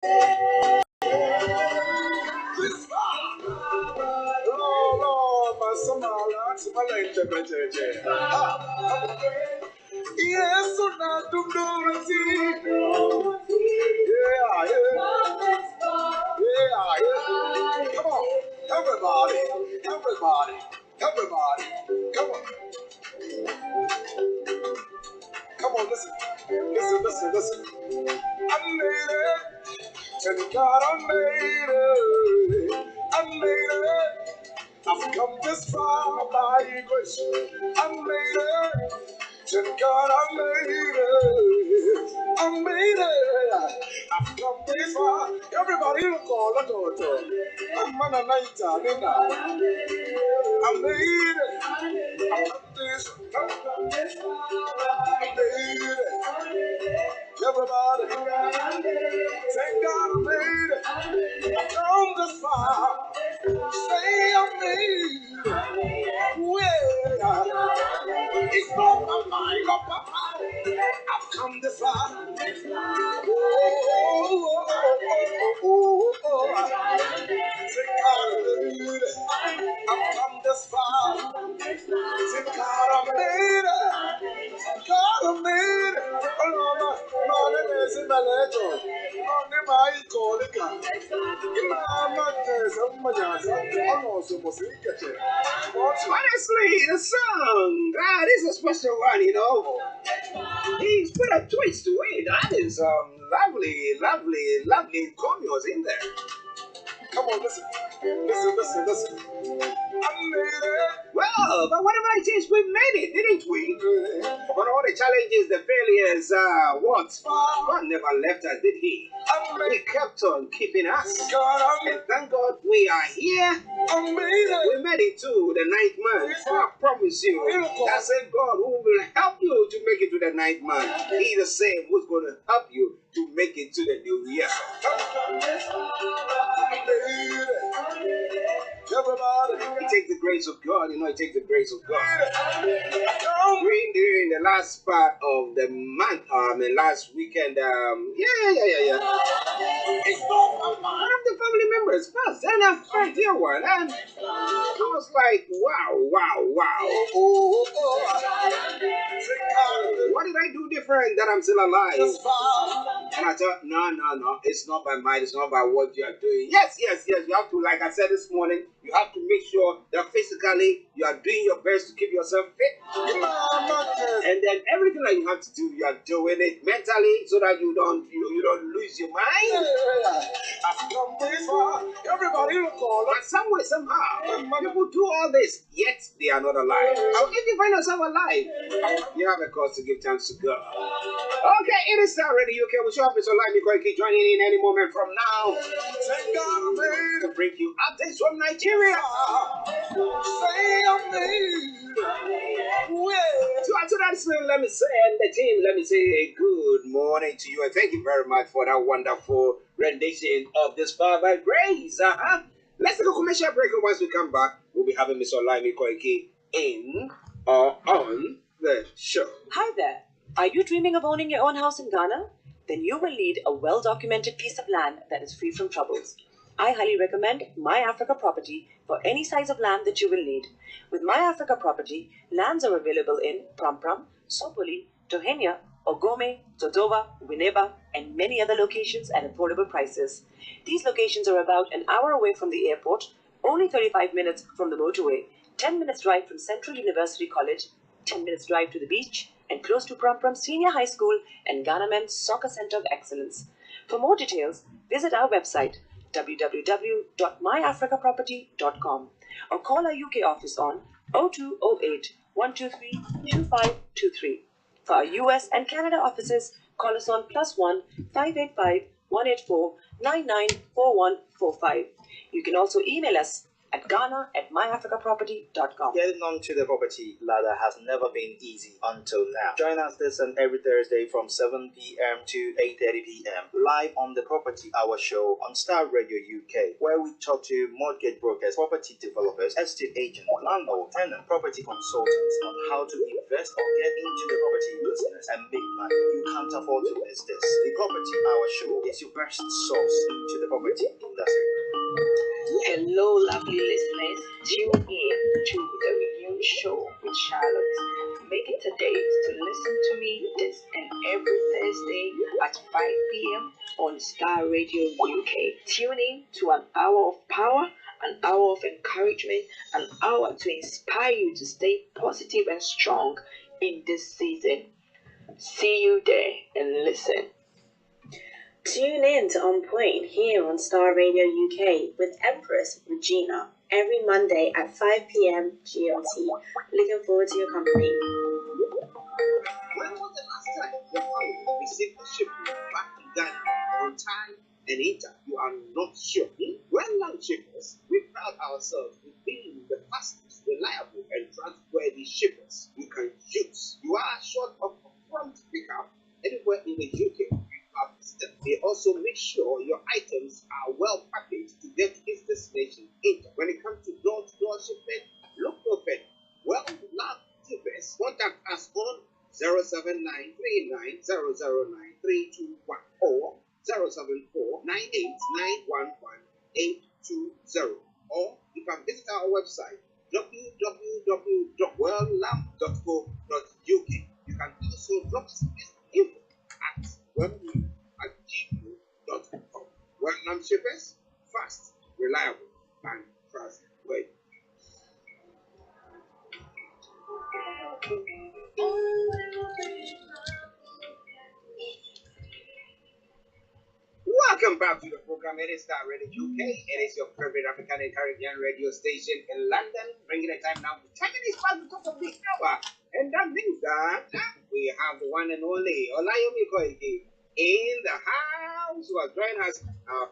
Oh, Lord, my summer, my life, yes, so now to do it. Yeah, yeah. Come on, everybody, everybody, everybody. Come on, come on, listen, listen, listen, listen. I made it. Tell God I made it. I made it. I've come this far by grace. I made it. Tell God I made it. I made it. I've come this far. Everybody look all the door. I'm on a night. I made it. I've come this far. I made it. Everybody, thank God I made it. I've come this far. Say I made it. Well, it's not my mind, not my power. I've come this far. Thank God I made it. I've come this far. Thank God I made it. God I made it. No, name is in my letter. No, name I call it. Honestly, the song, that is a special one, you know. He's put a twist to it. That is lovely cameos in there. Come on, listen. Listen. I made it. Well, but whatever it is, we made it, didn't we? But all the challenges, the failures, what? God never left us, did he? He kept on keeping us. And thank God we are here. We made it to the 9th month. I promise you, that's a God who will help you to make it to the 9th month. He the same who's going to help you to make it to the new year. Everybody. It takes the grace of God, it takes the grace of God. During the last part of the month, last weekend, yeah. It's one of the family members passed, and a friend here one, and I was like, wow. What did I do different that I'm still alive? And I thought, no, it's not by might, it's not by what you are doing. Yes, you have to, like I said this morning, you have to make sure that physically you are doing your best to keep yourself fit. And then everything that you have to do, you are doing it mentally so that you don't lose your mind. Everybody look all. But some way, somehow, people do all this, yet they are not alive. So if you find yourself alive, you have a cause to give thanks to God. Okay, it is Starr Radio UK. We show up. It's Olayomi Koiki Kojo joining in any moment from now. Thank God I made to bring you updates from Nigeria. Say I made to answer that, let me say, and the team, let me say a good morning to you, and thank you very much for that wonderful rendition of this Power by Grace. Let's take a commercial break, and once we come back, we'll be having Mr. Olayomi Koiki in or on the show. Hi there. Are you dreaming of owning your own house in Ghana? Then you will need a well-documented piece of land that is free from troubles. I highly recommend My Africa Property for any size of land that you will need. With My Africa Property, lands are available in Pram, Sopoli, Tohenia, Ogome, Dodoma, Winneba, and many other locations at affordable prices. These locations are about an hour away from the airport, only 35 minutes from the motorway, 10 minutes drive from Central University College, 10 minutes drive to the beach, and close to Pram Senior High School and Ghana Men's Soccer Center of Excellence. For more details, visit our website www.myafricaproperty.com or call our UK office on 0208 123 2523. For our US and Canada offices, call us on +1 585 184 994145. You can also email us at ghana@myafricaproperty.com. Getting onto the property ladder has never been easy until now. Join us this and every Thursday from 7 p.m. to 8:30 p.m. live on the Property Hour Show on Starr Radio UK, where we talk to mortgage brokers, property developers, estate agents, landlord, tenant, property consultants on how to invest or get into the property business and make money. You can't afford to miss this. The Property Hour Show is your best source into the property industry. Hello, lovely listeners. Tune in to the renewed show with Charlotte. Make it a date to listen to me this and every Thursday at 5 p.m. on Starr Radio UK. Tune in to an hour of power, an hour of encouragement, an hour to inspire you to stay positive and strong in this season. See you there and listen. Tune in to On Point here on Starr Radio UK with Empress Regina every Monday at 5 p.m. GMT. Looking forward to your company. When was the last time your family received a shipment back to Ghana on time and in time? You are not sure. Well, land shippers, we pride ourselves with being the fastest, reliable, and trustworthy shippers you can choose. You are short of a prompt pickup anywhere in the UK. They also make sure your items are well packaged to get to its destination. When it comes to door-to-door shipment, look no further. Well, love shippers, contact us on 07939009321 or 07498911820, or you can visit our website www.welllamp.co.uk. You can also drop us info at welllamp@gmail.com. Welllamp shippers, fast, reliable, and trustworthy. Welcome back to the program. It is Starr Radio UK. It is your favorite African and Caribbean radio station in London, bringing the time now to 10 minutes past the top of the hour. And that means that we have the one and only Olayomi Koiki in the house who has joined us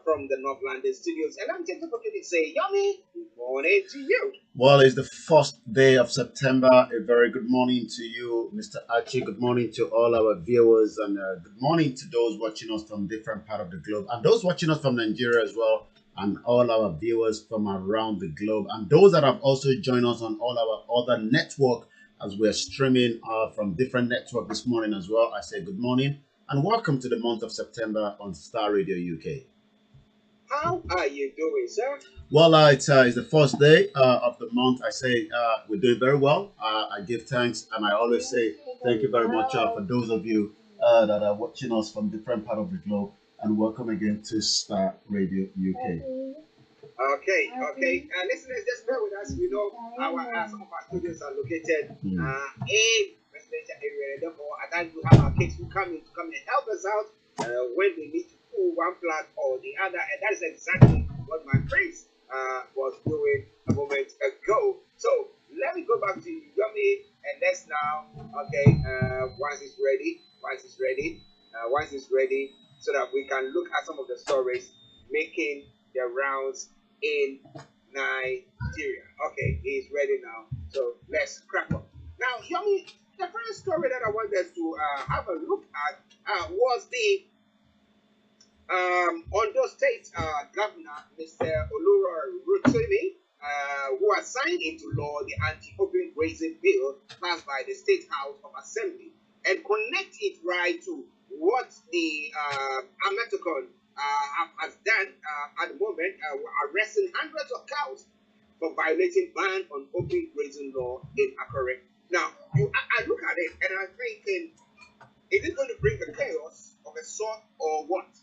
from the North London studios. And I'm taking the opportunity to say, Yomi, good morning to you. Well, it's the first day of September. A very good morning to you, Mr. Archie. Good morning to all our viewers, and good morning to those watching us from different parts of the globe, and those watching us from Nigeria as well, and all our viewers from around the globe, and those that have also joined us on all our other network as we're streaming from different networks this morning as well. I say good morning and welcome to the month of September on Starr Radio UK. How are you doing, sir? Well, it's the first day of the month. I say we're doing very well. I give thanks, and I always say thank you very much for those of you that are watching us from different parts of the globe, and welcome again to Starr Radio UK. Okay. Listeners, just bear with us. You know, some of our studios are located in residential area. Therefore, at times we have our kids who come in and help us out when we need to pull one plug or the other, and that is exactly what my prince was doing a moment ago. So let me go back to Yomi, and let's now, once it's ready, so that we can look at some of the stories making their rounds in Nigeria. Okay, he's ready now. So let's crack on. Now, Yomi, the first story that I wanted to have a look at was the Ondo State Governor, Mr. Olayomi, who has signed into law the anti-open grazing bill passed by the State House of Assembly, and connect it right to what the Ametocon has done at the moment, arresting hundreds of cows for violating ban on open grazing law in Akure. Now, I look at it and I'm thinking, is it going to bring a chaos of a sort or what?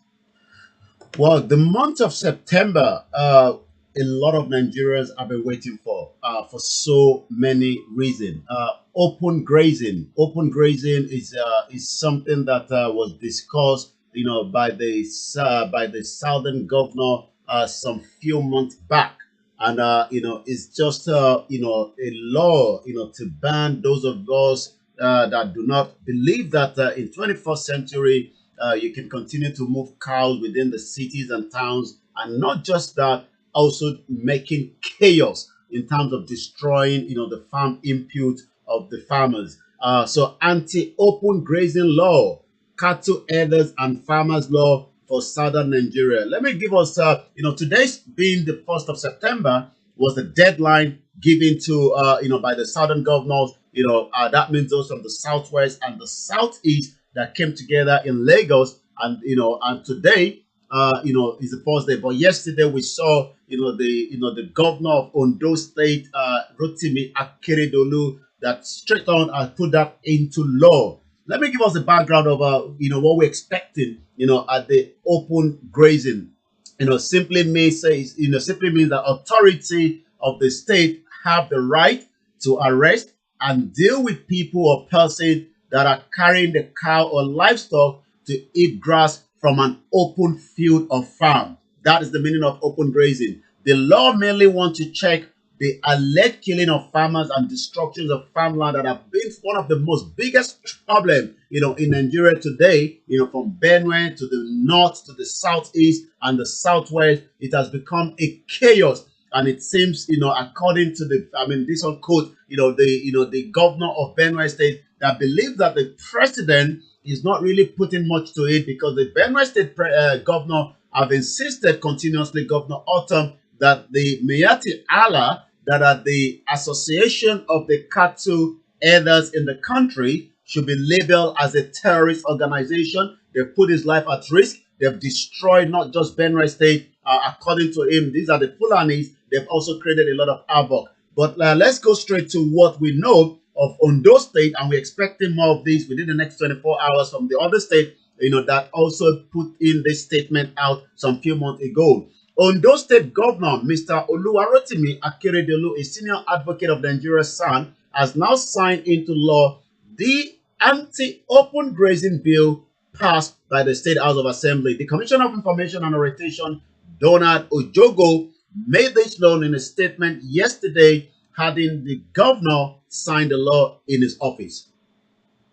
Well, the month of September, a lot of Nigerians have been waiting for so many reasons. Open grazing is something that was discussed, by the southern governor some few months back, and it's just a law to ban those of us that do not believe that in 21st century. You can continue to move cows within the cities and towns, and not just that. also making chaos in terms of destroying, the farm input of the farmers. So anti-open grazing law, cattle herders and farmers law for southern Nigeria. Let me give us, today's being the 1st of September was the deadline given to, by the southern governors. That means those from the southwest and the southeast that came together in Lagos, and today, is the first day. But yesterday we saw, the governor of Ondo State, Rotimi Akeredolu, that straight on put that into law. Let me give us the background of, what we're expecting, at the open grazing. Simply means that authority of the state have the right to arrest and deal with people or persons that are carrying the cow or livestock to eat grass from an open field or farm. That is the meaning of open grazing. The law mainly wants to check the alleged killing of farmers and destruction of farmland that have been one of the most biggest problem, in Nigeria today, from Benue to the north to the southeast and the southwest. It has become a chaos. And it seems, according to this one quote, the governor of Benue State that believes that the president is not really putting much to it, because the Benue State governor have insisted continuously, Governor Autumn, that the Mayati Allah, that are the association of the cattle herders in the country, should be labeled as a terrorist organization. They've put his life at risk. They've destroyed not just Benue State. According to him, these are the Fulanis. They've also created a lot of havoc. But let's go straight to what we know of Ondo State, and we're expecting more of these within the next 24 hours from the other state, that also put in this statement out some few months ago. Ondo State Governor, Mr. Oluwarotimi Akeredolu, a senior advocate of Nigeria's son, has now signed into law the anti-open grazing bill passed by the State House of Assembly. The Commissioner of Information and Orientation, Donald Ojogo, made this known in a statement yesterday, having the governor sign the law in his office.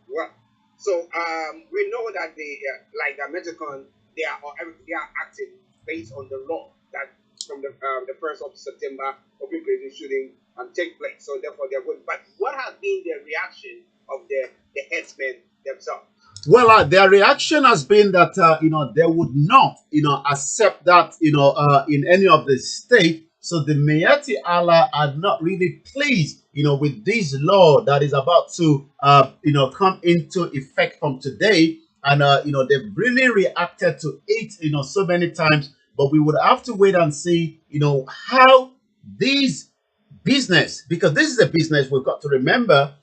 Well, so we know that they, like the Metricon, they are acting based on the law that from the 1st of September, open grazing shouldn't take place. So therefore, they're going. But what has been the reaction of the headsmen themselves? Well, their reaction has been that they would not accept that in any of the state. So the Mayati Allah are not really pleased with this law that is about to come into effect from today. And they've really reacted to it so many times. But we would have to wait and see how these business, because this is a business, we've got to remember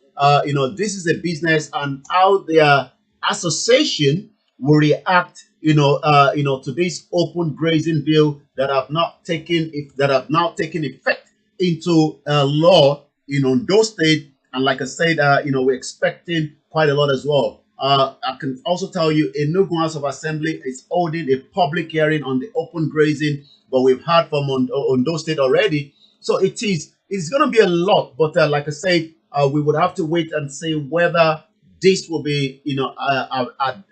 this is a business, and how their association will react to this open grazing bill that have now taken effect into law in Ondo State. And like I said, we're expecting quite a lot as well. I can also tell you, Enugu House of Assembly is holding a public hearing on the open grazing, but we've heard from Ondo State already. So it's going to be a lot. But like I said, we would have to wait and see whether this will be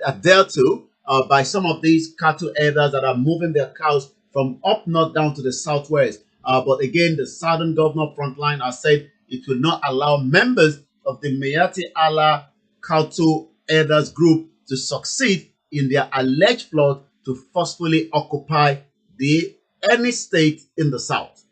adhered to by some of these cattle herders that are moving their cows from up north down to the southwest. But again, the southern governor frontline has said it will not allow members of the Mayati Allah cattle herders group to succeed in their alleged plot to forcefully occupy any state in the south.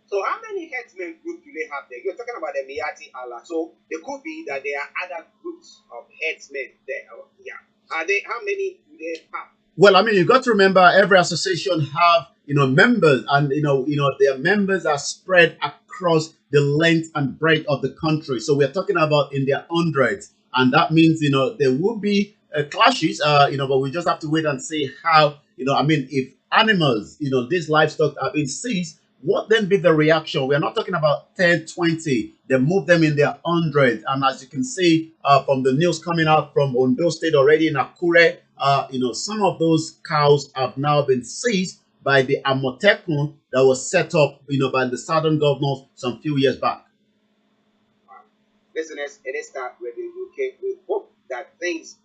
So how many headsmen groups do they have there? You're talking about the Mayati Allah. So it could be that there are other groups of headsmen there. Yeah. Are they? How many do they have? Well, I mean, you've got to remember every association have members, and their members are spread across the length and breadth of the country. So we're talking about in their hundreds, and that means there will be clashes. But we just have to wait and see how if animals, these livestock are being seized, what then be the reaction? We're not talking about 10, 20. They move them in their hundreds. And as you can see from the news coming out from Ondo State already in Akure, some of those cows have now been seized by the Amotekun that was set up, by the southern governors some few years back. Listeners, it is Starr Radio UK. We hope that things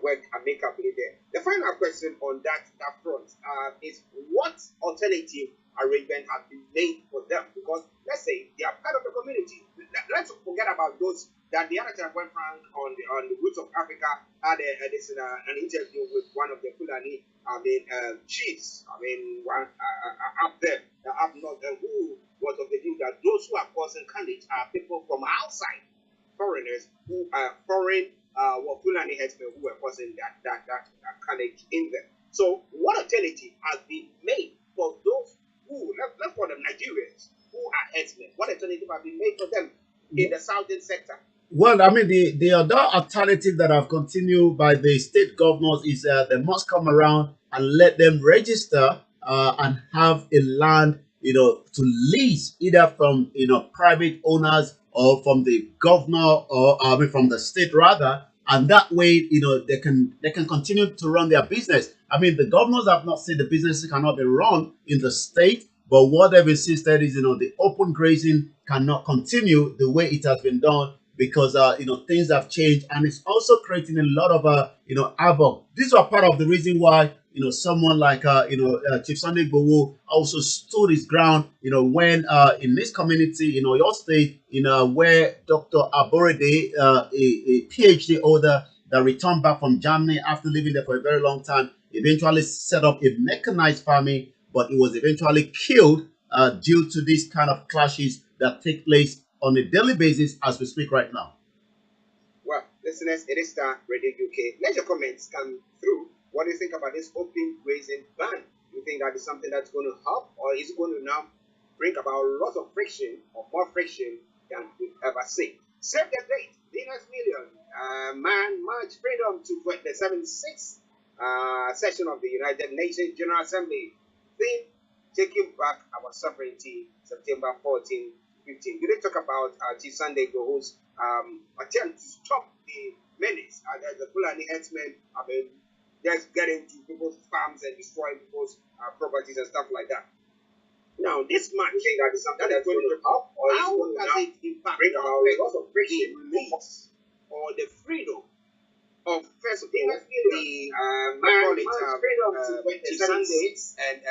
work amicably there. The final question on that front is what alternative arrangement has been made for them? Because let's say they are part of the community. Let's forget about those that the other time when Frank on the Roots of Africa had an interview with one of the Fulani, chiefs. One up there, up north, who was of the view that those who are causing carnage are people from outside, foreigners who are foreign, Fulani headsmen who were causing that carnage in them. So, what alternative has been made for those who, let's call them Nigerians, who are headsmen? What alternative has been made for them in the southern sector? Well, I mean, the other alternative that have continued by the state governors is they must come around and let them register and have a land, to lease either from, private owners or from the governor or I mean from the state rather. And that way, they can continue to run their business. I mean, the governors have not said the businesses cannot be run in the state, but what they've insisted is, the open grazing cannot continue the way it has been done because things have changed, and it's also creating a lot of havoc. These are part of the reason why someone like Chief Sunday Igboho also stood his ground when in this community your state where Dr. Aborede, a PhD holder that returned back from Germany after living there for a very long time, eventually set up a mechanized farming, but it was eventually killed due to these kind of clashes that take place on a daily basis as we speak right now. Well, listeners, it is Starr Radio UK. Let your comments come through. What do you think about this open grazing ban? Do you think that is something that's going to help, or is it going to now bring about lots of friction or more friction than we've ever seen? Save the date. Venus Million. Man March Freedom to the 76th session of the United Nations General Assembly. Theme, taking back our sovereignty, September 14, 15. Did they talk about Chief Sunday Igboho's attempt to stop the menace? The Fulani headsmen, just getting to people's farms and destroying people's properties and stuff like that. Now, this man, that is something that's going to help, or how does it impact bring about lots of friction, release, or the freedom of, first of all, the Chief Sunday and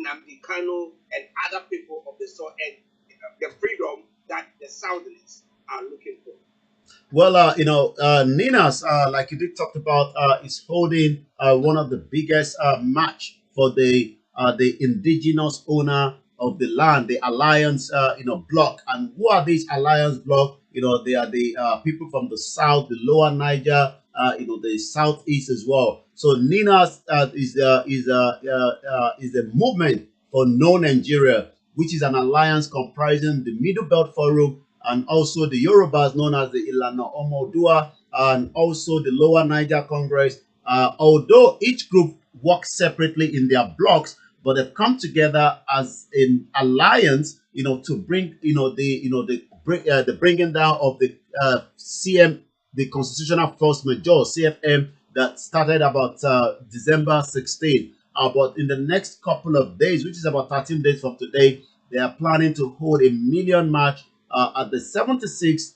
Nnamdi Kanu and other people of the sort, and the freedom that the Southerners are looking for? Well, Ninas, like you did talk about, is holding one of the biggest match for the indigenous owner of the land, the Alliance, block. And who are these Alliance block? They are the people from the south, the Lower Niger, the southeast as well. So Ninas is a movement for No Nigeria, which is an alliance comprising the Middle Belt Forum and also the Yorubas known as the Ilana Omodua and also the Lower Niger Congress. Although each group works separately in their blocks, but they've come together as an alliance, to bring, the bringing down of the CM, the Constitutional Force Majeure (CFM) that started about December 16. But in the next couple of days, which is about 13 days from today, they are planning to hold a million march at the 76th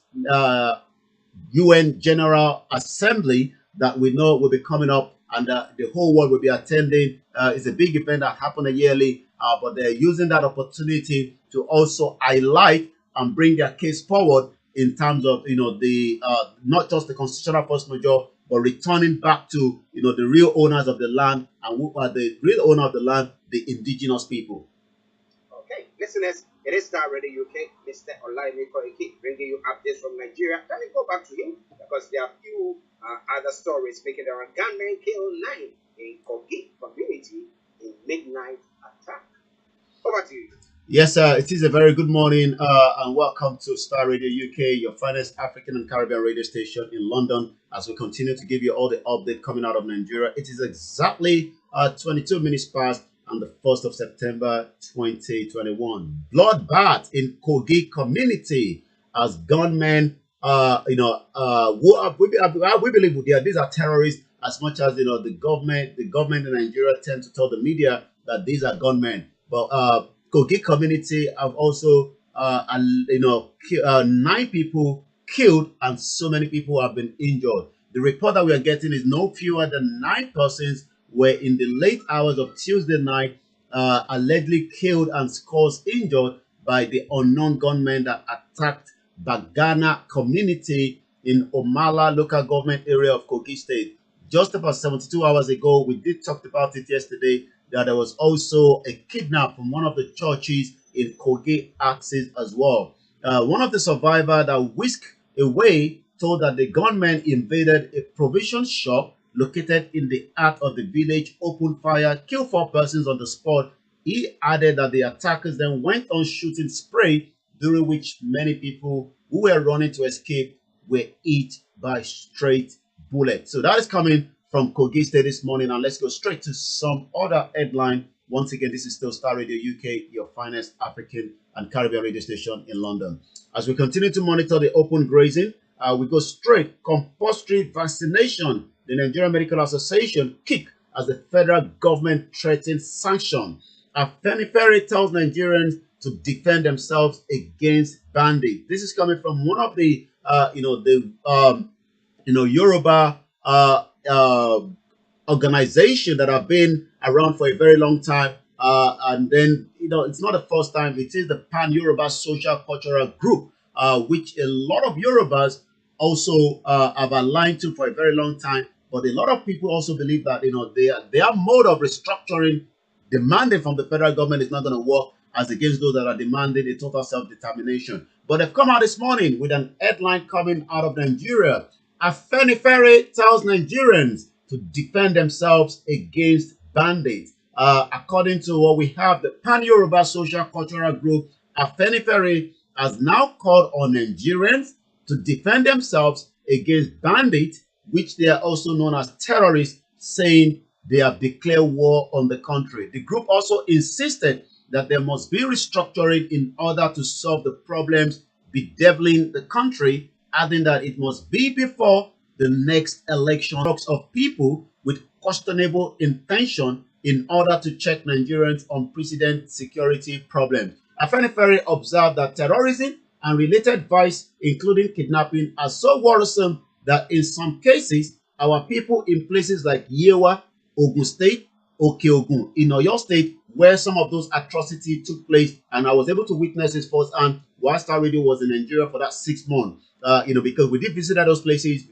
UN General Assembly that we know will be coming up, and the whole world will be attending. It's a big event that happens yearly, but they're using that opportunity to also highlight and bring their case forward in terms of the not just the Constitutional Force Majeure, but returning back to the real owners of the land, and who are the real owner of the land, the indigenous people. Okay, listeners, it is Starr Radio UK, Mr. Olayomi Koiki, bringing you updates from Nigeria. Let me go back to him because there are a few other stories making there. A gunman killed 9 in Kogi community in midnight attack. Over to you. Yes, it is a very good morning and welcome to Starr Radio UK, your finest African and Caribbean radio station in London, as we continue to give you all the update coming out of Nigeria. It is exactly 22 minutes past on the 1st of September 2021. Bloodbath in Kogi community as gunmen, we believe these are terrorists, as much as the government in Nigeria tend to tell the media that these are gunmen. But Kogi community have also 9 people killed and so many people have been injured. The report that we are getting is no fewer than 9 persons were in the late hours of Tuesday night allegedly killed and scores injured by the unknown gunmen that attacked Bagana community in Omala local government area of Kogi State. Just about 72 hours ago, we did talk about it yesterday, that there was also a kidnap from one of the churches in Kogi axis as well. One of the survivors that whisked away told that the gunmen invaded a provision shop located in the heart of the village, opened fire, killed 4 persons on the spot. He added that the attackers then went on shooting spray, during which many people who were running to escape were hit by straight bullets. So that is coming from Kogi State this morning, and let's go straight to some other headline. Once again, this is still Star Radio UK, your finest African and Caribbean radio station in London. As we continue to monitor the open grazing, we go straight compulsory vaccination. The Nigerian Medical Association kick as the federal government threatens sanction. Afenifere tells Nigerians to defend themselves against bandits. This is coming from one of the Yoruba organization that have been around for a very long time, and then it's not the first time. It is the Pan Yoruba Social Cultural Group, which a lot of Yorubas also have aligned to for a very long time. But a lot of people also believe that their mode of restructuring demanding from the federal government is not going to work as against those that are demanding a total self-determination. But they've come out this morning with an headline coming out of Nigeria. Afenifere tells Nigerians to defend themselves against bandits. According to what we have, the Pan-Yoruba Social Cultural Group, Afenifere, has now called on Nigerians to defend themselves against bandits, which they are also known as terrorists, saying they have declared war on the country. The group also insisted that there must be restructuring in order to solve the problems bedeviling the country, adding that it must be before the next election of people with questionable intention in order to check Nigerians' unprecedented security problems. Afenifere observed that terrorism and related vice, including kidnapping, are so worrisome that in some cases, our people in places like Yewa, Ogun State, Okeogun, in Oyo State, where some of those atrocities took place, and I was able to witness this firsthand while Star Radio was in Nigeria for that 6 months. Because we did visit those places,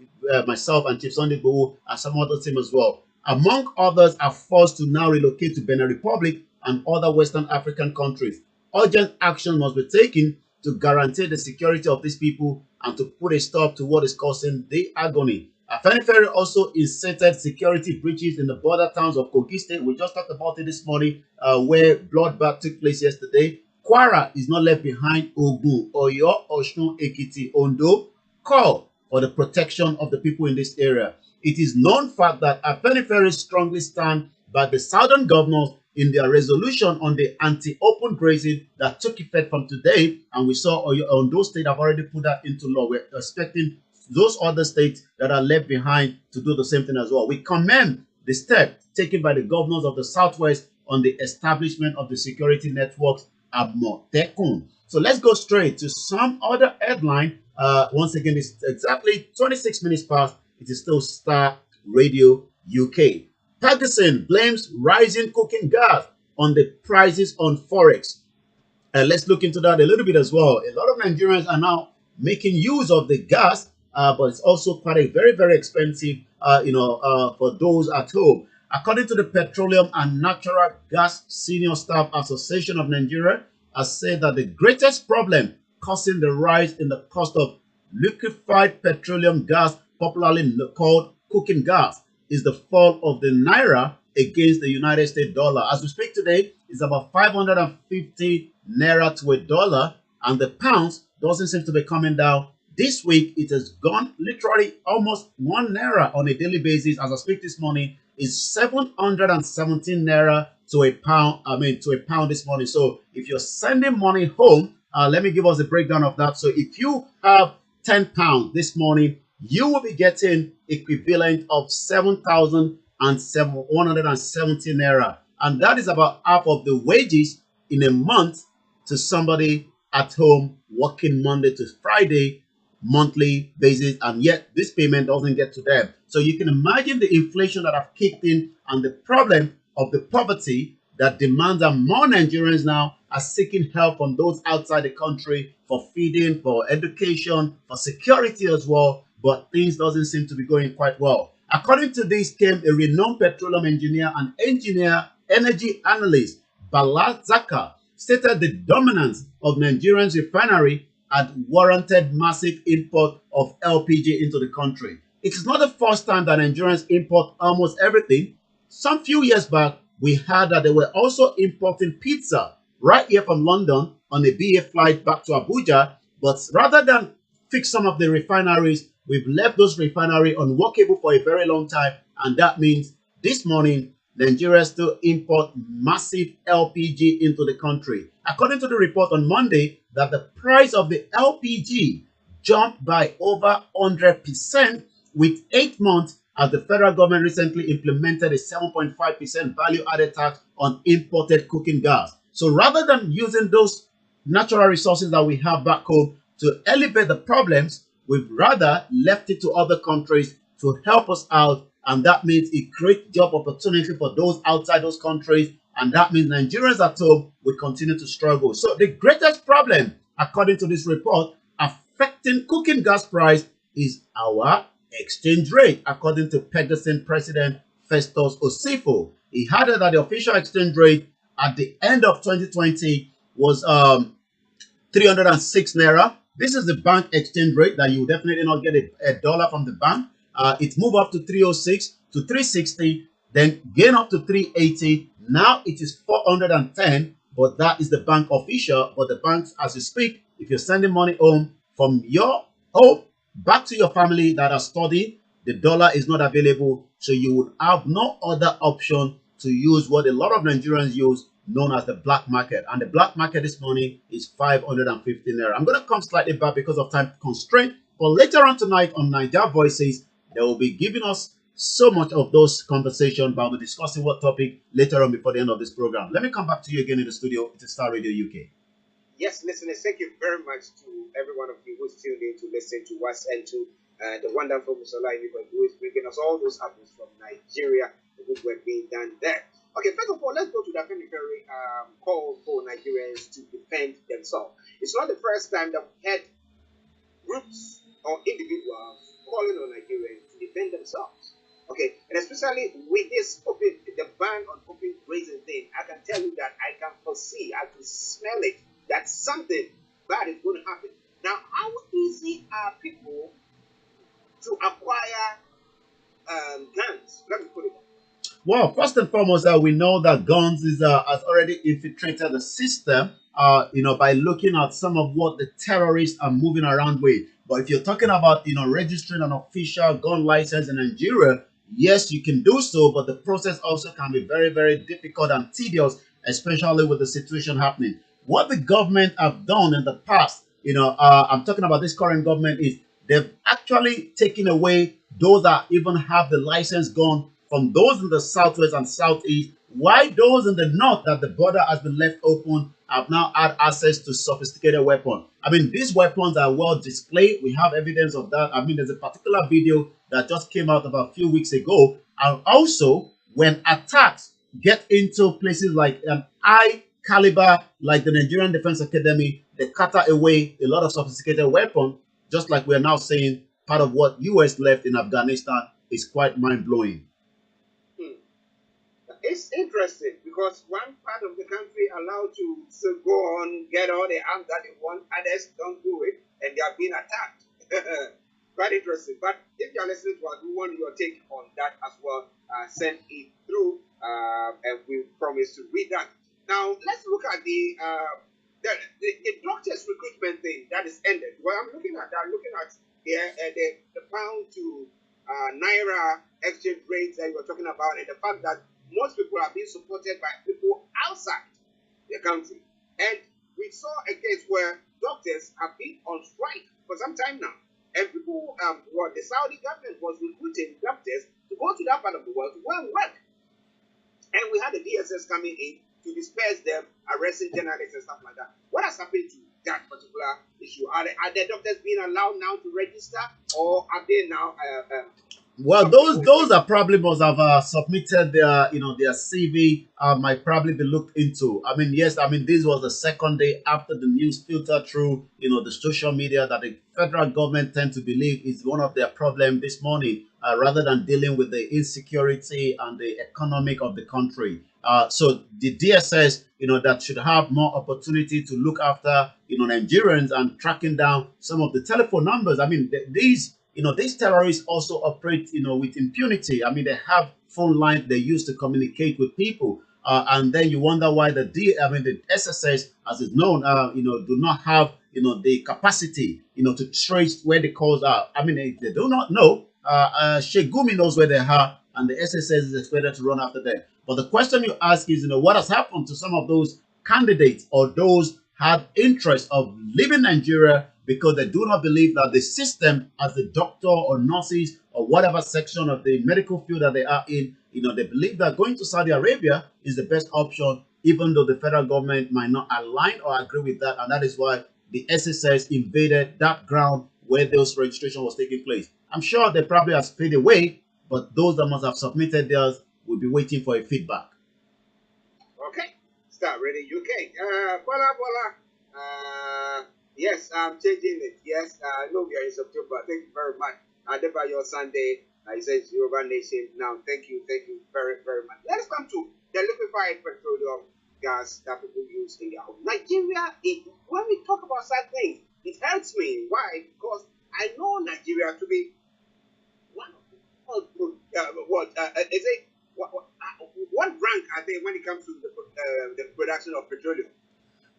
myself and Chief Sunday Bowo and some other team as well. Among others, are forced to now relocate to Benin Republic and other Western African countries. Urgent action must be taken to guarantee the security of these people and to put a stop to what is causing the agony. Afenifere also inserted security breaches in the border towns of Kogi State. We just talked about it this morning, where bloodbath took place yesterday. Kwara is not left behind. Ogun, Oyo, Osun, Ekiti, Ondo call for the protection of the people in this area. It is known fact that Afenifere strongly stand by the southern governors in their resolution on the anti-open grazing that took effect from today, and we saw Ondo State have already put that into law. We're expecting those other states that are left behind to do the same thing as well. We commend the step taken by the governors of the Southwest on the establishment of the security networks at Motekun. So let's go straight to some other headline. Once again, it's exactly 26 minutes past. It is still Star Radio UK. Ferguson blames rising cooking gas on the prices on Forex. Let's look into that a little bit as well. A lot of Nigerians are now making use of the gas, but it's also quite a very, very expensive, for those at home. According to the Petroleum and Natural Gas Senior Staff Association of Nigeria, has said that the greatest problem causing the rise in the cost of liquefied petroleum gas, popularly called cooking gas, is the fall of the naira against the United States dollar. As we speak today, it's about 550 naira to a dollar, and the pounds doesn't seem to be coming down. This week, it has gone literally almost 1 naira on a daily basis. As I speak this morning, is 717 naira to a pound. To a pound this morning. So if you're sending money home, let me give us a breakdown of that. So if you have 10 pounds this morning, you will be getting equivalent of 7,170 naira, and that is about half of the wages in a month to somebody at home working Monday to Friday monthly basis, and yet this payment doesn't get to them. So you can imagine the inflation that have kicked in and the problem of the poverty that demands that more Nigerians now are seeking help from those outside the country for feeding, for education, for security as well. But things doesn't seem to be going quite well. According to this came a renowned petroleum engineer and energy analyst, Bala Zaka, stated the dominance of Nigerians refinery had warranted massive import of LPG into the country. It is not the first time that Nigerians import almost everything. Some few years back, we heard that they were also importing pizza right here from London on a BA flight back to Abuja. But rather than fix some of the refineries, we've left those refineries unworkable for a very long time. And that means this morning, Nigeria still import massive LPG into the country. According to the report on Monday, that the price of the LPG jumped by over 100% with 8 months as the federal government recently implemented a 7.5% value-added tax on imported cooking gas. So rather than using those natural resources that we have back home to elevate the problems, we've rather left it to other countries to help us out. And that means it creates job opportunity for those outside those countries. And that means Nigerians at home will continue to struggle. So the greatest problem, according to this report, affecting cooking gas price is our exchange rate, according to Pegasus President Festus Osifo. He added that the official exchange rate at the end of 2020 was 306 naira. This is the bank exchange rate that you will definitely not get a dollar from the bank. It moved up to 306 to 360, then gain up to 380. Now it is 410, but that is the bank official. But the banks, as you speak, if you're sending money home from your home back to your family that are studying, the dollar is not available. So you would have no other option to use what a lot of Nigerians use, known as the black market. And the black market this morning is 550 naira. I'm going to come slightly back because of time constraint. But later on tonight on Niger Voices, they will be giving us so much of those conversations, but we'll be discussing what topic later on before the end of this program. Let me come back to you again in the studio. It's Star Radio UK. Yes, listeners, thank you very much to every one of you who's tuned in to listen to us and to the wonderful Mr. Olayomi Koiki, who is bringing us all those updates from Nigeria, the good work being done there. Okay, first of all, let's go to the very call for Nigerians to defend themselves. It's not the first time that we had groups or individuals calling on Nigerians to defend themselves. Okay, and especially with this the ban on open grazing thing, I can tell you that I can foresee, I can smell it, that something bad is going to happen. Now, how easy are people to acquire guns? Let me put it that way. Well, first and foremost, we know that guns has already infiltrated the system. By looking at some of what the terrorists are moving around with. But if you're talking about registering an official gun license in Nigeria, yes, you can do so, but the process also can be very, very difficult and tedious, especially with the situation happening. What the government have done in the past, I'm talking about this current government, is they've actually taken away those that even have the license gun from those in the southwest and southeast, while those in the north that the border has been left open have now had access to sophisticated weapons. I mean, these weapons are well displayed. We have evidence of that. I mean, there's a particular video that just came out about a few weeks ago. And also, when attacks get into places like an high caliber, like the Nigerian Defense Academy, they cutter away a lot of sophisticated weapons, just like we're now saying part of what US left in Afghanistan is quite mind-blowing. It's interesting because one part of the country allowed to go on, get all the arms that they want, others don't do it, and they are being attacked. Quite interesting. But if you are listening to us, we want your take on that as well. Send it through, and we promise to read that. Now, let's look at the doctors' recruitment thing that is ended. What I'm looking at the pound to naira exchange rates that you were talking about, and the fact that most people are being supported by people outside the country. And we saw a case where doctors have been on strike for some time now. And people, the Saudi government was recruiting doctors to go to that part of the world to go and work. And we had the DSS coming in to disperse them, arresting journalists and stuff like that. What has happened to that particular issue? Are the doctors being allowed now to register, or are they now? Well, those are probably must have submitted their their CV. Might probably be looked into. I mean, yes, I mean this was the second day after the news filtered through the social media that the federal government tend to believe is one of their problem this morning, rather than dealing with the insecurity and the economic of the country. So the DSS, that should have more opportunity to look after Nigerians and tracking down some of the telephone numbers. I mean, these terrorists also operate, with impunity. I mean, they have phone lines they use to communicate with people. And then you wonder why the SSS, as is known, do not have, the capacity, to trace where the calls are. I mean, they do not know. Sheikh Gumi knows where they are, and the SSS is expected to run after them. But the question you ask is, what has happened to some of those candidates or those had interest of leaving Nigeria because they do not believe that the system, as a doctor or nurses or whatever section of the medical field that they are in, they believe that going to Saudi Arabia is the best option, even though the federal government might not align or agree with that. And that is why the SSS invaded that ground where those registration was taking place. I'm sure they probably have paid away, but those that must have submitted theirs will be waiting for a feedback. Okay. Starr Radio UK. Bola. Yes, I'm changing it. Yes, I know we are in September. Thank you very much. Adebayo Sunday. He says Yoruba Nation. Now, thank you very, very much. Let's come to the liquefied petroleum gas that people use in their home. Nigeria, when we talk about such things, it hurts me. Why? Because I know Nigeria to be one of what rank are they when it comes to the production of petroleum?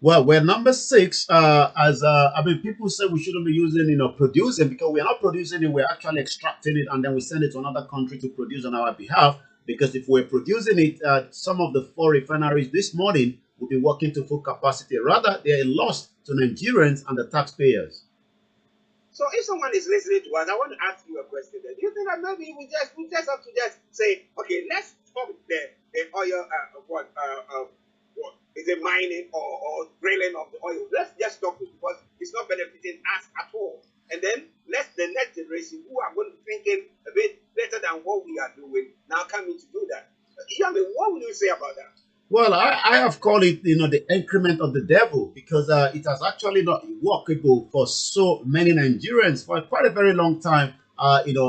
Well, we're number 6. People say we shouldn't be using, producing, because we are not producing it. We're actually extracting it, and then we send it to another country to produce on our behalf. Because if we're producing it, some of the 4 refineries this morning will be working to full capacity. Rather, they are a loss to Nigerians and the taxpayers. So, if someone is listening to us, I want to ask you a question. Do you think that maybe we just have to just say, okay, let's stop the oil, what is it, mining or drilling of the oil? Let's just stop it because it's not benefiting us at all. And then let the next generation who are going to be thinking a bit better than what we are doing now come in to do that. Yami, what would you say about that? Well, I have called it, the increment of the devil, because it has actually not workable for so many Nigerians for quite a very long time.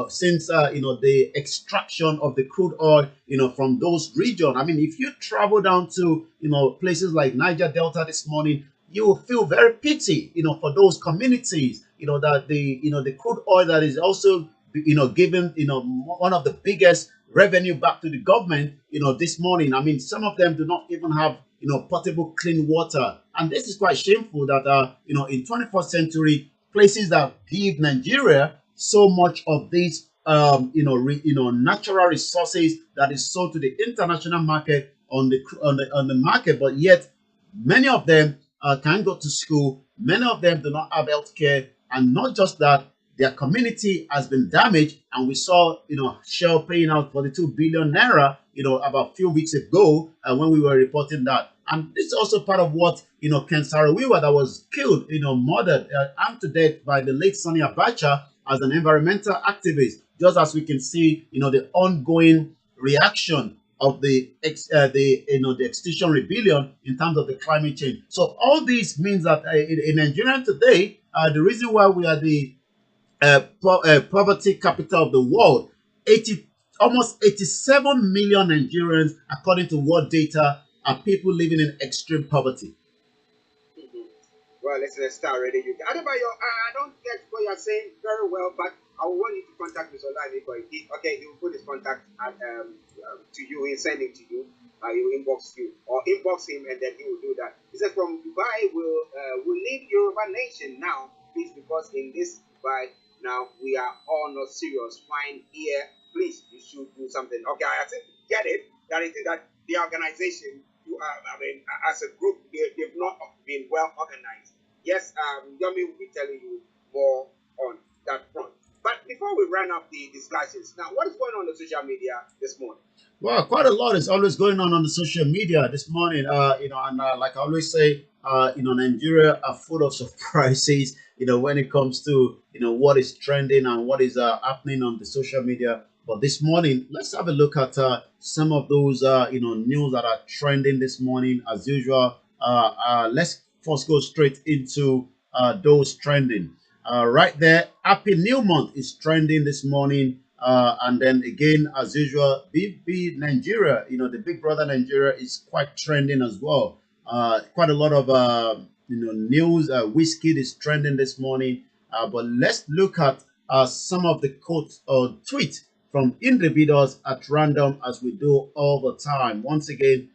Since the extraction of the crude oil, from those regions. I mean, if you travel down to places like Niger Delta this morning, you will feel very pity, for those communities. That the crude oil that is also given one of the biggest revenue back to the government this morning. I mean, some of them do not even have potable clean water, and this is quite shameful that in 21st century places that give Nigeria so much of these natural resources that is sold to the international market on the market, but yet many of them can't go to school. Many of them do not have health care, and not just that, their community has been damaged. And we saw Shell paying out 42 billion naira about a few weeks ago when we were reporting that. And this is also part of what Ken Saro-Wiwa, that was killed, murdered, armed to death by the late Sonny Abacha as an environmental activist. Just as we can see the ongoing reaction of the extinction rebellion in terms of the climate change. So all this means that in Nigeria today, the reason why we are the poverty capital of the world, almost 87 million Nigerians, according to world data, are people living in extreme poverty. Well, let's start already. Adebayo, I don't get what you're saying very well, but I want you to contact Mr. Olayomi Koiki. Okay, he will put his contact to you. He'll send it to you. He will inbox you or inbox him, and then he will do that. He says from Dubai, we'll leave Yoruba Nation now, please, because in this Dubai now we are all not serious. Fine here, please. You should do something. Okay, I think get it. That I think that the organization, as a group, they've not been well organized. Yes, Yomi will be telling you more on that front. But before we run up the discussions, now what is going on social media this morning? Well, quite a lot is always going on the social media this morning. And like I always say, Nigeria are full of surprises. When it comes to what is trending and what is happening on the social media. But this morning, let's have a look at some of those news that are trending this morning. As usual, let's first go straight into those trending. Right there, Happy New Month is trending this morning. And then again, as usual, BB Nigeria, the Big Brother Nigeria is quite trending as well. Quite a lot of news. Whiskey is trending this morning. But let's look at some of the quotes or tweets from individuals at random, as we do all the time. Once again,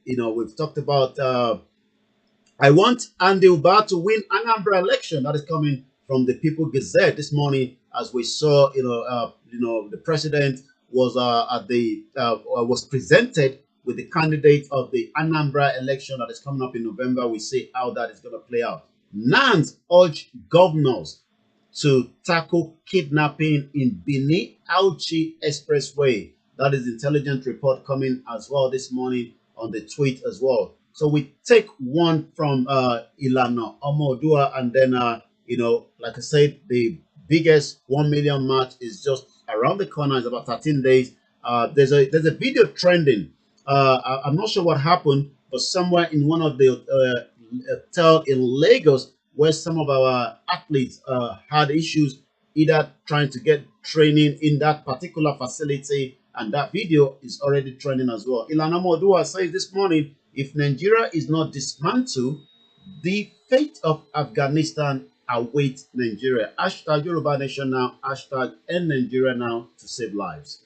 we've talked about I want Andy Uba to win Anambra election. That is coming from the People Gazette this morning, as we saw. The president was was presented with the candidate of the Anambra election that is coming up in November. We see how that is going to play out. Nans urge governors to tackle kidnapping in Benin-Auchi Expressway. That is intelligence report coming as well this morning on the tweet as well. So we take one from Ilana Omodua, and then like I said, the biggest 1 million march is just around the corner. It's about 13 days. There's a video trending. I'm not sure what happened, but somewhere in one of the hotel in Lagos, where some of our athletes had issues, either trying to get training in that particular facility, and that video is already trending as well. Ilana Modua says this morning, if Nigeria is not dismantled, the fate of Afghanistan awaits Nigeria. Hashtag Yoruba Nation now, hashtag End Nigeria now to save lives.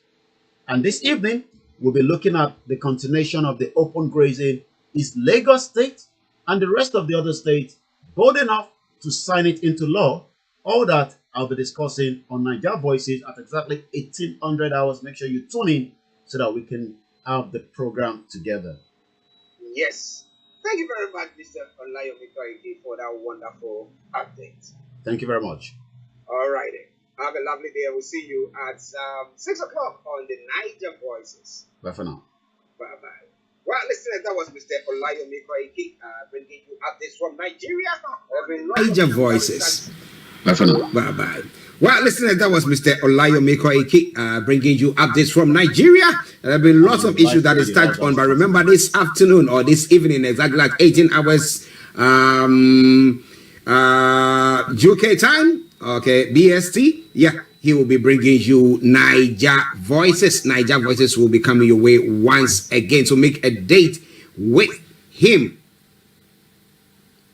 And this evening, we'll be looking at the continuation of the open grazing. Is Lagos State and the rest of the other states bold enough to sign it into law? All that I'll be discussing on Niger Voices at exactly 1800 hours. Make sure you tune in so that we can have the program together. Yes. Thank you very much, Mr. Olayomi Koiki, for that wonderful update. Thank you very much. All right. Have a lovely day. We'll see you at 6 o'clock on the Niger Voices. Bye for now. Bye-bye. Well, listeners, that was Mr. Olayomi Koiki bringing you updates from Nigeria. Niger Voices. Bye for now. Bye-bye. Well, listeners, that was Mr. Olayomi Koiki bringing you updates from Nigeria. There have been lots of issues that is touched on, but remember this afternoon or this evening, exactly like 18 hours UK time, okay, BST, yeah, he will be bringing you Niger Voices. Niger Voices will be coming your way once again, so make a date with him.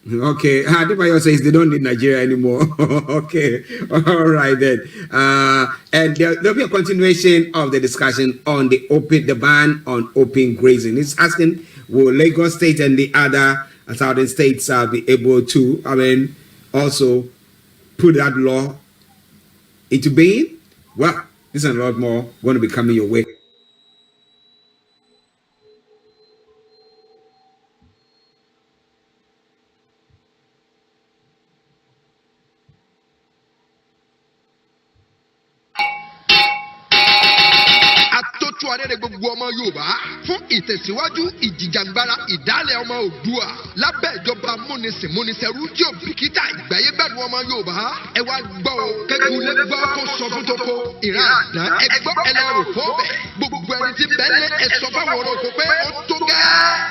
Okay, Adebayo says they don't need Nigeria anymore. Okay, all right then. And there'll be a continuation of the discussion on the ban on open grazing. It's asking, will Lagos State and the other southern states be able to, also put that law into being? Well, this and a lot more going to be coming your way. gbogbo ọmọ Yorùbá fún ìtẹ̀síwájú ìjìjàgbara ìdálẹ̀ ọmọ Oòduà lábẹ́ ìjọba múnisìn-múnisẹ̀rú tí ò bìkítà ìgbáyégbádùn ọmọ Yorùbá ẹ wá gbọ́ o kẹ́kùlé gbọ́ kó sọ fún toko ìran àdán ẹ gbọ́ ẹlẹ́rù fọ́ọ̀bẹ̀ gbogbo ẹni tí bẹ́ẹ̀ ẹ sọ fáwọn ọ̀rọ̀ òkú pé ó tó gẹ́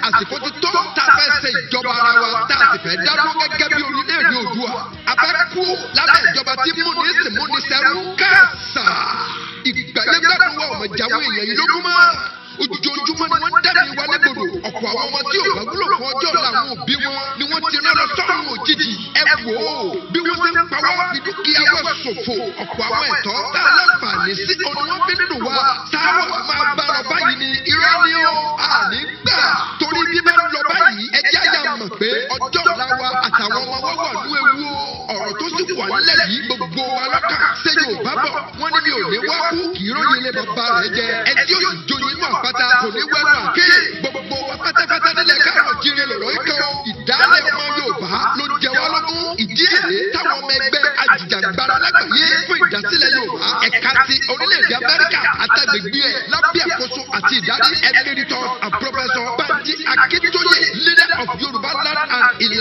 àsìkò ti tó tá a fẹ́ ṣe ìjọba ara wa tá a sì fẹ́ dáró gẹ́gẹ́ bí orílẹ̀-èdè Oòduà abẹ́kú lábẹ́ ìjọba tí múnisìn-múnisẹ̀rú káàsà ìgbàlẹ́gbàdùn wa ọmọ ìjàwó èèyàn yìí lógún mọ́ ojoojúmọ́ ni wọ́n dẹ́rìn wa lẹ́gbọ̀dọ̀ ọ̀pọ̀ àwọn ọmọ tí ò bá wúlò fún ọjọ́ ọ̀la àwọn òbí wọn ni wọ́n ti rán lọ sọ́run òjijì ẹ wò ó bí wọ́n ṣe ń pa wá fi dúkìá wa ṣòfò ọ̀pọ̀ àwọn ẹ̀tọ́ tá a láǹfààní sí ọ̀nà wọn fi ń dùn wá táwọn máa bá lọ báyìí ni irọ́ ni ó àní gbà torí bí bá lọ báyìí ẹ jẹ́ àyà mọ̀ pé ọjọ́ ọ̀la wa àtàwọn ọmọ wa wà ní ewu ọ̀rọ̀ tó sì wà nílẹ̀ yìí gbogbo wa lọ́kàn ṣé Yorùbá bọ̀ wọ́n ní mi ò ní wá kú kì í róye ilé bàbá rẹ̀ jẹ ẹ tí ó sì joyin inú àpáta kò ní wẹ́nu àké gbogbo wa pátápátá nílẹ̀ káàrọ̀ jíire lọ̀rọ̀ ikọ̀ ìdálẹ̀ ọmọ Yorùbá ló jẹ wá lógún ìdí èlé táwọn ọmọ ẹgbẹ́ ajìjàgbara lágbàáyé fún ìdásílẹ̀ Yorùbá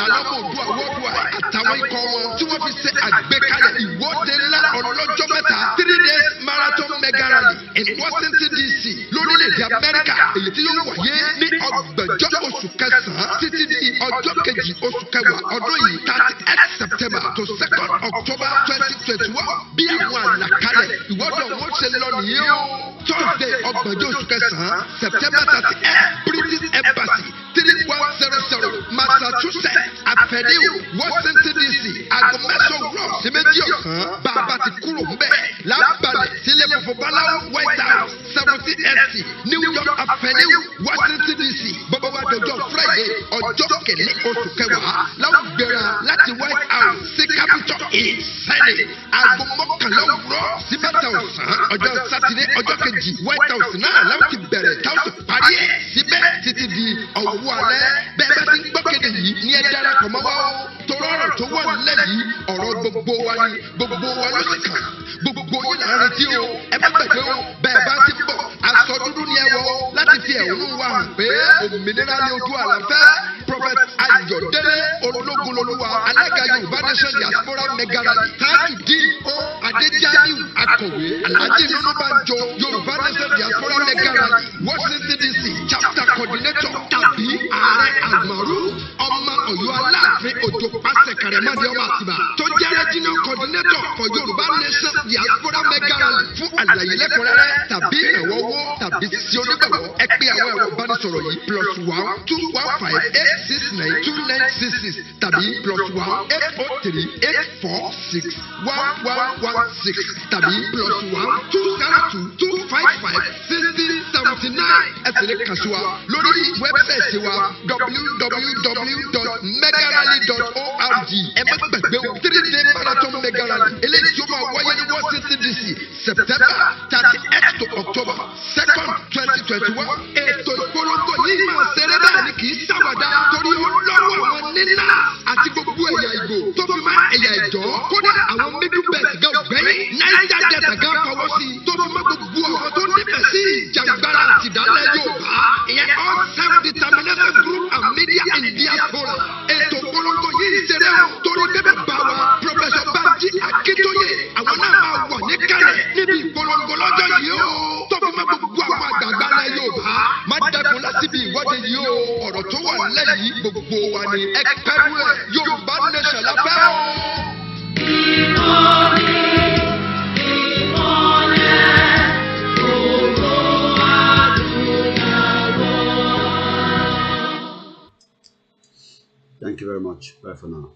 ìlànà Oòduà worldwide àtàwọn ikọ̀ wọn tí wọ́n fi ṣe àgbékalẹ̀ ìwọ́de ńlá ọlọ́jọ́ mẹ́ta 3 days marathon mega rally in Washington DC lórílẹ̀‐èdè Amẹ́ríkà èyí tí yóò wáyé ní ọgbọ̀njọ́ oṣù kẹsàn-án títí di ọjọ́ kejì oṣù kẹwàá ọdún yìí 30 September to 2nd October 2021 bí àwọn àlàkalẹ̀ ìwọ́de wọn ṣe lọ nìyí o. Thursday ọgbọ̀njọ́ oṣù kẹsàn-án September 30 British Embassy 3100 Massachusetts Avenue Washington DC aago mẹ́sàn-án òwúrọ̀ sí méjì ọ̀sán bàbá ti kúrò ń bẹ̀ lábàlẹ̀ sílẹ̀ fòfò báláwo White House 70SC New York Avenue Washington DC bọ́bá wa dọjọ́ Friday ọjọ́ kẹ̀lẹ́ oṣù kẹwàá láwọn gbéra láti White House sí Capitol Hill Senate aago mọ́kànlá òwúrọ̀ sí mẹ́ta ọ̀sán ọjọ́ Sátidé ọjọ́ kejì White House náà láwọn ti bẹ̀rẹ̀ táwọn ti parí ẹ̀ síbẹ̀ títí di ọ̀wọ́ alẹ́ bẹ́ẹ̀ bá ti ń gbọ́kéde yìí ní ẹ darapọ̀ mọ́ wa ó torí ọ̀rọ̀ tó wà nílẹ̀ yìí ọ̀rọ̀ gbogbo wa ni gbogbo wa ló sì kàn gbogbo yín là ń retí o ẹ má gbàgbé o bẹ́ẹ̀ bá ti bọ̀ aṣọ dúdú ni ẹ wọ̀ láti fi ẹ̀hónú wa hàn pé òmìnira ni Oòduà àlàfẹ́ Prophet Ayọ̀délé Ológunlolúwa alága Yorùbá Nation Diaspora Mega Rally Tajudeen O Adéjàyù akọ̀wé Alhaji Nínúbànjọ Yorùbá Nation Diaspora Mega Rally Washington DC chapter coordinator tàbí ààrẹ àgbàrú ọmọ Ọ̀yọ́ Aláàfin Òjò pàṣẹ Kàrẹ́mọ́dé ọmọ Àtìbà tó jẹ́ regional coordinator for Yorùbá Nation Diaspora Mega Rally fún àlàyé lẹ́kùnrẹ́rẹ́ tàbí ìrànwọ́ tàbí sí onígbàgbọ́ ẹ pè àwọn ẹ̀rọ ìbánisọ̀rọ̀ yìí +1 215 869 2966 tàbí +1 843 846 1116 tàbí +1 202 255 6079 ẹ sì lè kàn sí wa lórí wẹ́bsáìtì wa www.megarally.org ẹ má gbàgbé o 3-day marathon mega rally eléyìí tí ó máa wáyé ní Washington DC September 30th to October 2nd 2021 ètò ìpolongo yìí máa ṣeré bẹ́ẹ̀ ni kì í ṣàwàdà torí ó lọ́wọ́ àwọn nínà àti gbogbo ẹ̀yà Ìgbò tó fi máa ẹ̀yà Ìjọ kódà àwọn middle belt gan gbẹ́yìn Niger Delta gan fọwọ́ sí i tó fi máa gbogbo àwọn tó nífẹ̀ẹ́ sí ìjàngbara àti ìdálẹ́ Yorùbá ìyẹn all self-determination group and media in diaspora ètò ìpolongo yìí ṣeré o torí bẹ́ẹ̀ bá wa Professor Banji Akintoye àwọn náà máa wà níkàlẹ̀ níbi ìpolongo lọ́jọ́ yìí o tó fi máa gbogbo àwọn àgbààgbà ilẹ̀ Yorùbá má dẹ́kun láti bí ìwọ́de yìí o ọ̀rọ̀ tó wà lẹ́yìn gbogbo wa ni ẹgbẹ́rú ẹ̀ Yorùbá Nation lábẹ́ o. Thank you very much. Bye for now.